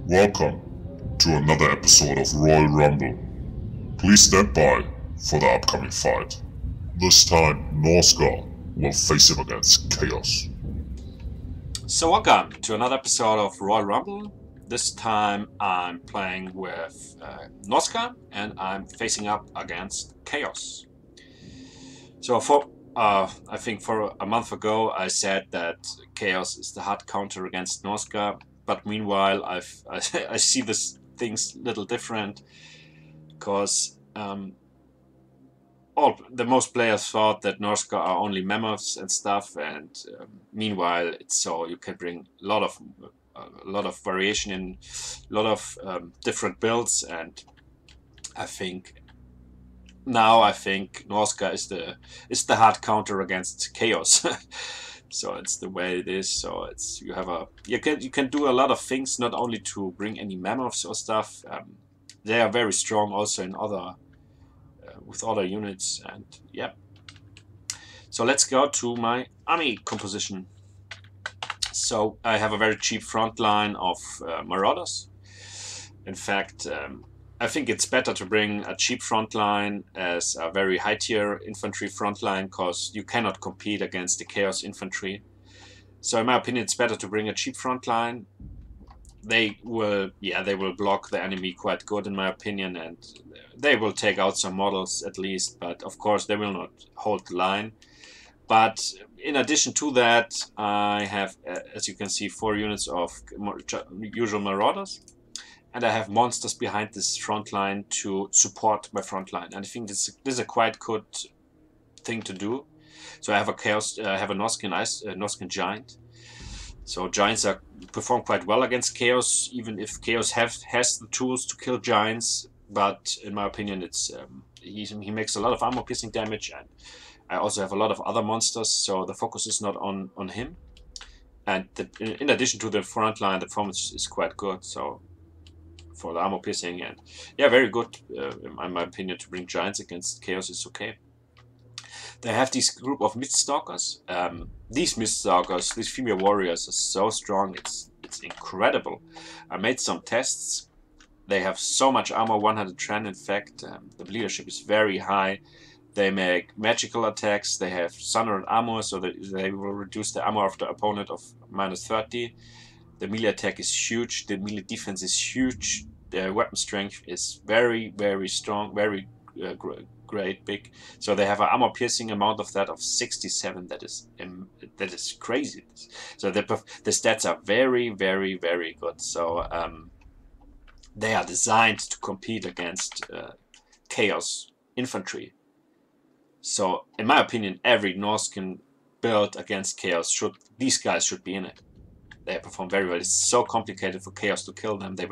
Welcome to another episode of Royal Rumble. Please stand by for the upcoming fight. This time, Norsca will face him against Chaos. So welcome to another episode of Royal Rumble. This time I'm playing with Norsca and I'm facing up against Chaos. So I think for a month ago I said that Chaos is the hard counter against Norsca, but meanwhile I see this things a little different because most players thought that Norsca are only mammoths and stuff, and meanwhile it's so you can bring a lot of variation in a lot of different builds, and I think Norsca is the hard counter against Chaos. So it's the way it is. So it's you can do a lot of things, not only to bring any mammoths or stuff. They are very strong also in other with other units, and yeah. So let's go to my army composition. So I have a very cheap front line of Marauders. In fact, I think it's better to bring a cheap front line as a very high tier infantry front line, because you cannot compete against the Chaos infantry. So in my opinion, it's better to bring a cheap front line. They will block the enemy quite good in my opinion, and they will take out some models at least, but of course they will not hold the line. But in addition to that, I have, as you can see, 4 units of usual Marauders, and I have monsters behind this front line to support my front line, and I think this is a quite good thing to do. So I have a Norscan Giant. So Giants perform quite well against Chaos, even if Chaos has the tools to kill Giants. But in my opinion, it's he makes a lot of armor piercing damage, and I also have a lot of other monsters, so the focus is not on him. And in addition to the front line, the performance is quite good. So for the armor piercing, and yeah, very good in my opinion, to bring Giants against Chaos is okay. They have this group of Miststalkers. These Miststalkers, these female warriors, are so strong. It's incredible. I made some tests. They have so much armor, 110 in fact. The leadership is very high. They make magical attacks. They have Sundered armor, so that they will reduce the armor of the opponent of -30. The melee attack is huge. The melee defense is huge. Their weapon strength is very, very strong, very great, big. So they have an armor piercing amount of that of 67. That is crazy. So the stats are very, very, very good. So they are designed to compete against Chaos infantry. So in my opinion, every Norscan build against Chaos these guys should be in it. They perform very well. It's so complicated for Chaos to kill them. They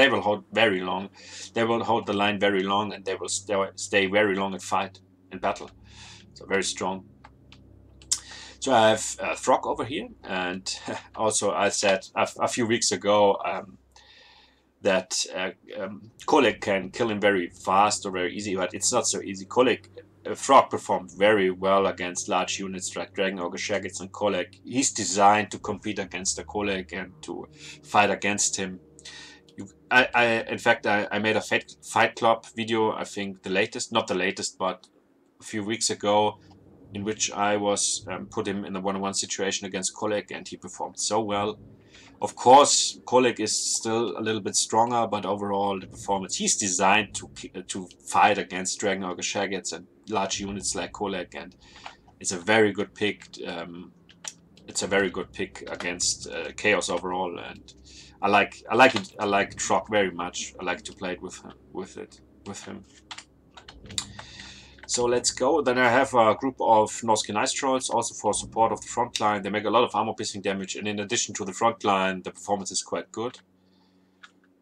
will hold very long. They will hold the line very long, and they will stay very long and fight in battle. So very strong. So I have Frog over here, and also I said a few weeks ago that Kolik can kill him very fast or very easy, but it's not so easy. Frog performed very well against large units like Dragon Ogre Shaggots and Kolik. He's designed to compete against the Kolik and to fight against him. In fact, I made a Fight Club video, I think the latest, not the latest, but a few weeks ago, in which I was put him in a 1-on-1 situation against Kolik, and he performed so well. Of course, Kolik is still a little bit stronger, but overall the performance, he's designed to fight against Dragon Ogre Shaggots and large units like Kolik, and it's a very good pick. It's a very good pick against Chaos overall, and I like it. I like Trog very much. I like to play it with him. So let's go. Then I have a group of Norscan Ice Trolls, also for support of the front line. They make a lot of armor piercing damage, and in addition to the front line, the performance is quite good.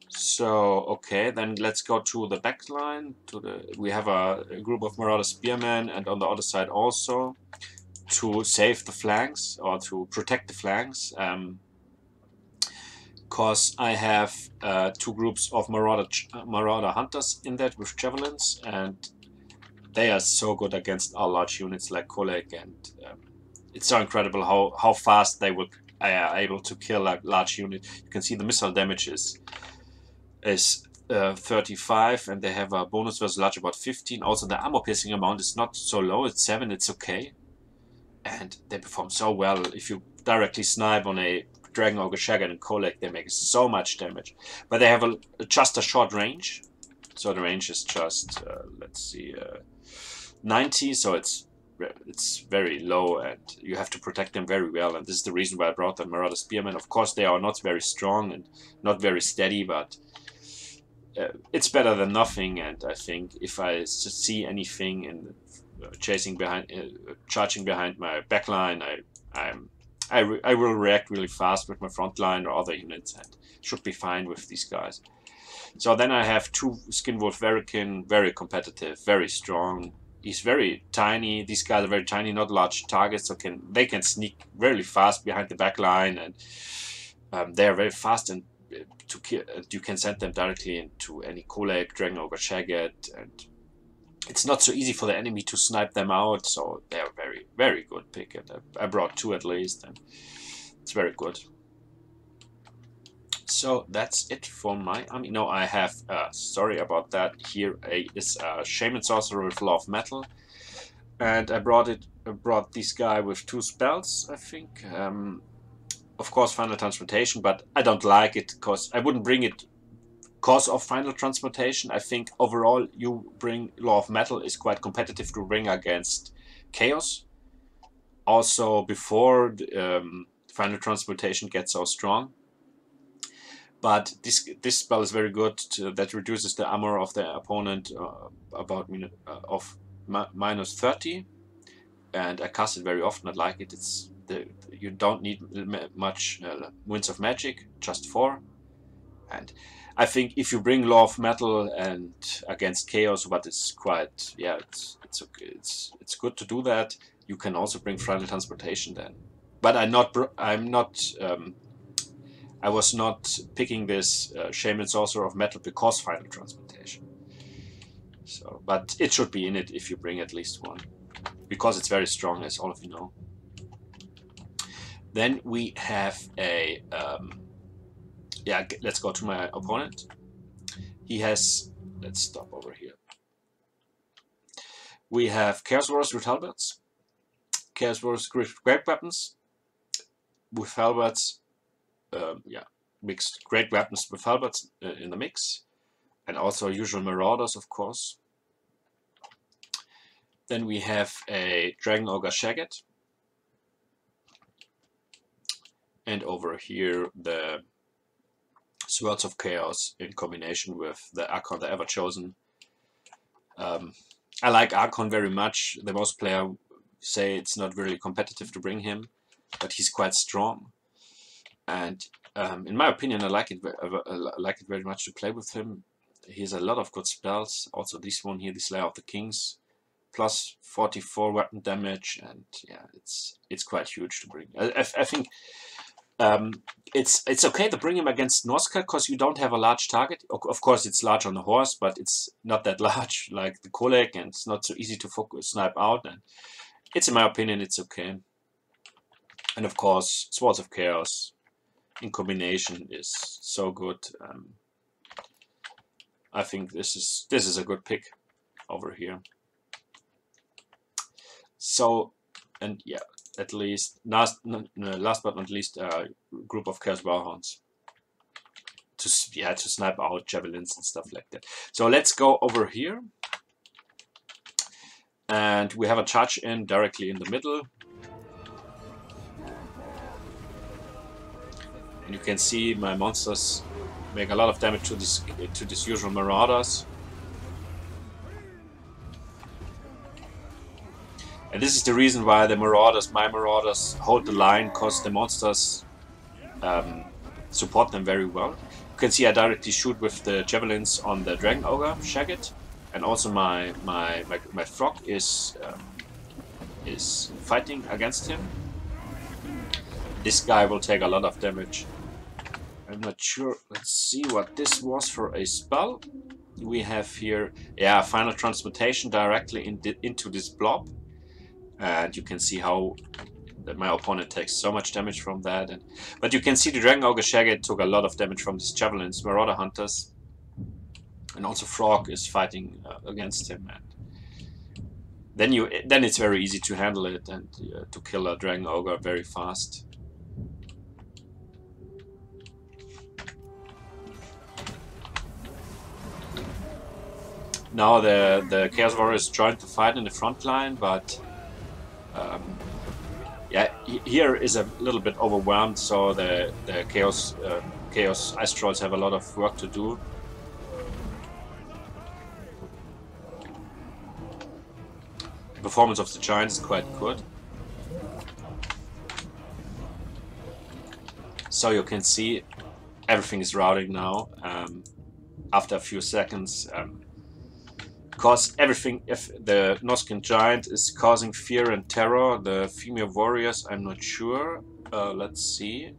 So okay, then let's go to the back line. We have a group of Marauder Spearmen, and on the other side also to save the flanks or to protect the flanks. Because I have 2 groups of Marauder Hunters in that with javelins, and they are so good against our large units like Kolik, and it's so incredible how fast they are able to kill a large unit. You can see the missile damage is is 35, and they have a bonus versus large about 15. Also, the armor piercing amount is not so low, it's 7, it's okay. And they perform so well. If you directly snipe on a Dragon Ogre Shaggy and Kolek, they make so much damage. But they have just a short range. So the range is just, let's see, 90, so it's very low, and you have to protect them very well. And this is the reason why I brought the Marauder Spearmen. Of course, they are not very strong and not very steady, but it's better than nothing. And I think if I see anything in charging behind my backline, I will react really fast with my front line or other units, and should be fine with these guys. So then I have 2 Skinwolf Verikin, very competitive, very strong. He's very tiny. These guys are very tiny, not large targets, so they can sneak really fast behind the back line, and they are very fast, and you can send them directly into any Kolek, Dragon Ogre Shagget, and it's not so easy for the enemy to snipe them out, so they are very, very good pick. And I brought 2 at least, and it's very good. So that's it for my army. No, I have, sorry about that, here is a Shaman Sorcerer with Law of Metal. And I brought this guy with 2 spells, I think. Of course, Final Transmutation, but I don't like it, because I wouldn't bring it because of Final Transmutation. I think overall you bring Law of Metal is quite competitive to bring against Chaos. Also before Final Transmutation gets so strong. But this spell is very good. That reduces the armor of the opponent about minus 30. And I cast it very often. I like it. You don't need much Winds of Magic, just 4. And I think if you bring Law of Metal and against Chaos, but it's quite, yeah, it's okay. It's good to do that. You can also bring Final Transportation then. But I was not picking this Shaman Sorcerer of Metal because Final Transmutation. So, but it should be in it if you bring at least 1, because it's very strong, as all of you know. Then we have a yeah, let's go to my opponent. He has, let's stop over here. We have Chaos Warriors with Halberds, Chaos Warriors with Great Weapons, with Halberds, yeah, mixed Great Weapons with Halberds in the mix, and also usual Marauders, of course. Then we have a Dragon Ogre Shagget, and over here the Swords of Chaos in combination with the Archon, the Ever-Chosen. I like Archon very much. The most players say it's not really competitive to bring him, but he's quite strong. And in my opinion, I like it very much to play with him. He has a lot of good spells. Also this one here, the Slayer of the Kings, plus 44 weapon damage, and yeah, it's quite huge to bring. I think it's okay to bring him against Norsca because you don't have a large target. Of course, it's large on the horse, but it's not that large like the Kolek, and it's not so easy to snipe out. And it's, in my opinion, it's okay. And of course, Swords of Chaos in combination is so good. I think this is a good pick over here. So, and yeah, at least last but not least, a group of Chaos Warhounds to snipe out javelins and stuff like that. So let's go over here, and we have a charge in directly in the middle. And you can see my monsters make a lot of damage to this usual Marauders. And this is the reason why the Marauders, my Marauders, hold the line, because the monsters support them very well. You can see I directly shoot with the javelins on the Dragon Ogre Shagget, and also my frog is fighting against him. This guy will take a lot of damage. I'm not sure. Let's see what this was for a spell. We have here, yeah, Final Transmutation directly into this blob. And you can see how my opponent takes so much damage from that. But you can see the Dragon Ogre Shagget took a lot of damage from these javelins, Marauder Hunters. and also Frog is fighting against him, and then it's very easy to handle it and to kill a Dragon Ogre very fast. Now the Chaos Warriors joined the fight in the front line, but yeah, here is a little bit overwhelmed, so the Chaos Ice Trolls have a lot of work to do. The performance of the Giants is quite good. So you can see everything is routing now after a few seconds. Because everything, if the Norscan Giant is causing fear and terror, the female warriors, I'm not sure. Let's see.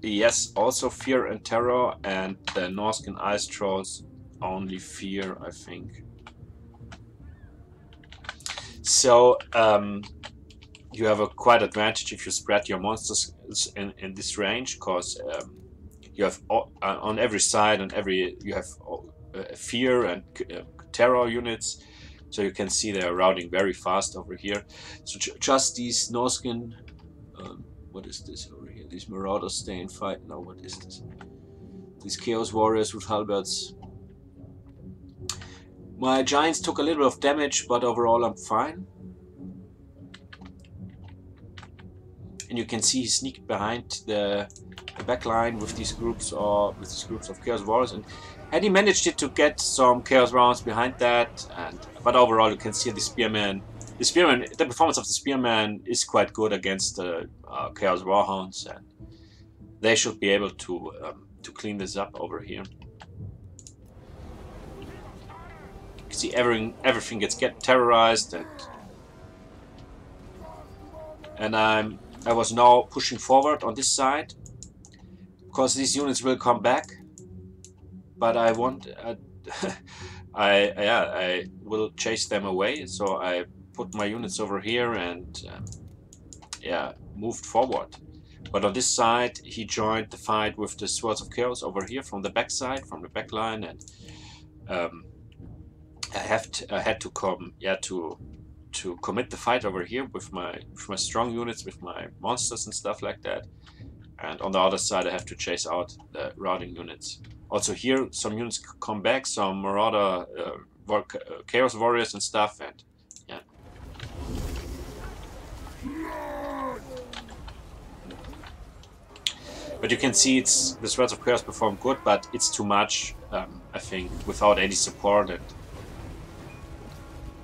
Yes, also fear and terror, and the Norscan Ice Trolls only fear, I think. So you have a quite advantage if you spread your monsters in this range, because you have on every side and you have fear and terror units, so you can see they are routing very fast over here. So just these Norscan, what is this over here? These Marauders stay and fight. No, what is this? These Chaos Warriors with halberds. My Giants took a little bit of damage, but overall I'm fine. And you can see he sneaked behind the back line with these groups of Chaos Warriors, and had he managed to get some Chaos rounds behind that, but overall you can see the Spearman. The performance of the Spearman is quite good against the Chaos Warhounds, and they should be able to clean this up over here. You can see everything gets terrorized, and I was now pushing forward on this side, because these units will come back, but I want I will chase them away, so I put my units over here and yeah, moved forward. But on this side he joined the fight with the Swords of Chaos over here from the back side, from the back line, and I had to come, yeah, to commit the fight over here with my strong units, with my monsters and stuff like that. And on the other side I have to chase out the routing units. Also here some units come back, some Marauder Chaos Warriors and stuff, and yeah. But you can see the Swords of Chaos perform good, but it's too much, I think, without any support. And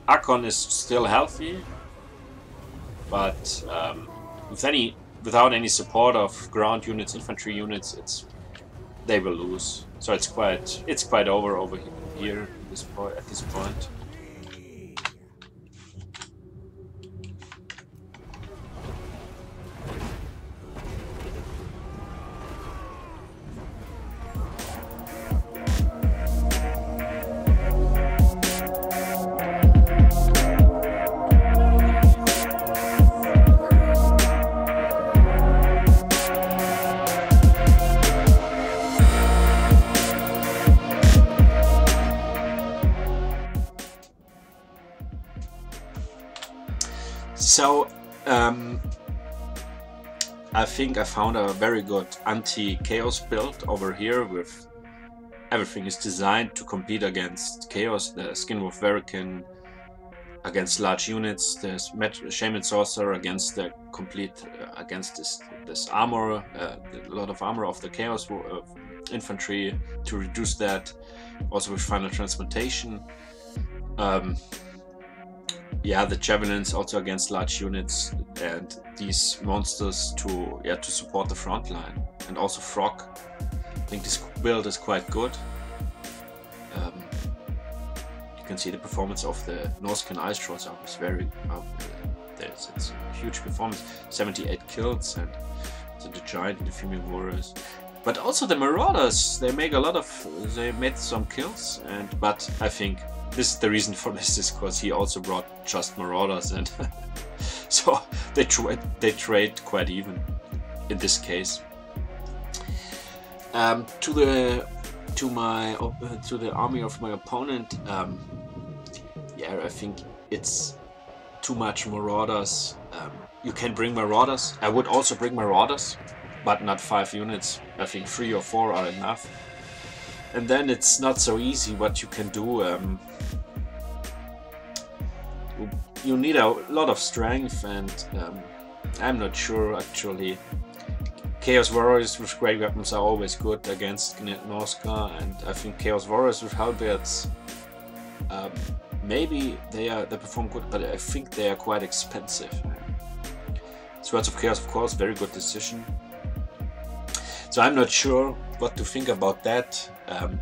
Archon is still healthy, but without any support of ground units, infantry units, they will lose. So it's quite over here at this point. So I think I found a very good anti-chaos build over here, with everything is designed to compete against chaos. The Skinwolf Verican against large units, the Shaman Sorcerer against the complete against this armor, a lot of armor of the chaos infantry to reduce that. Also with final transmutation. Yeah, the Javelins also against large units, and these monsters to support the front line, and also Frog. I think this build is quite good. You can see the performance of the Norscan Ice Trolls is very. It's a huge performance, 78 kills, and so the Giant and the female warriors. But also the Marauders, they made some kills, but I think this is the reason for this is because he also brought just Marauders, and so they trade quite even in this case. To the army of my opponent, yeah, I think it's too much marauders. You can bring marauders. I would also bring marauders, but not 5 units. I think 3 or 4 are enough. And then it's not so easy what you can do. You need a lot of strength, and I'm not sure actually. Chaos Warriors with great weapons are always good against Norsca, and I think Chaos Warriors with halberds, maybe they perform good, but I think they are quite expensive. Swords of Chaos, of course, very good decision. So I'm not sure what to think about that.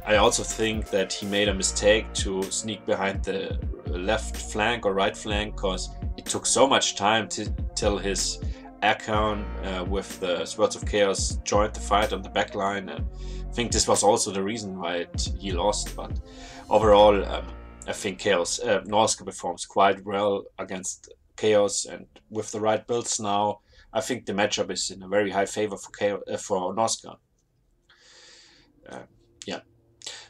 I also think that he made a mistake to sneak behind the left flank or right flank, because it took so much time till his Archon with the Swords of Chaos joined the fight on the back line. And I think this was also the reason why he lost, but overall I think Norsca performs quite well against Chaos, and with the right builds now, I think the matchup is in a very high favor for Norsca. Yeah.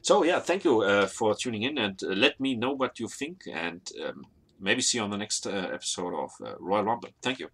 So yeah, thank you for tuning in, and let me know what you think, and maybe see you on the next episode of Royal Rumble. Thank you.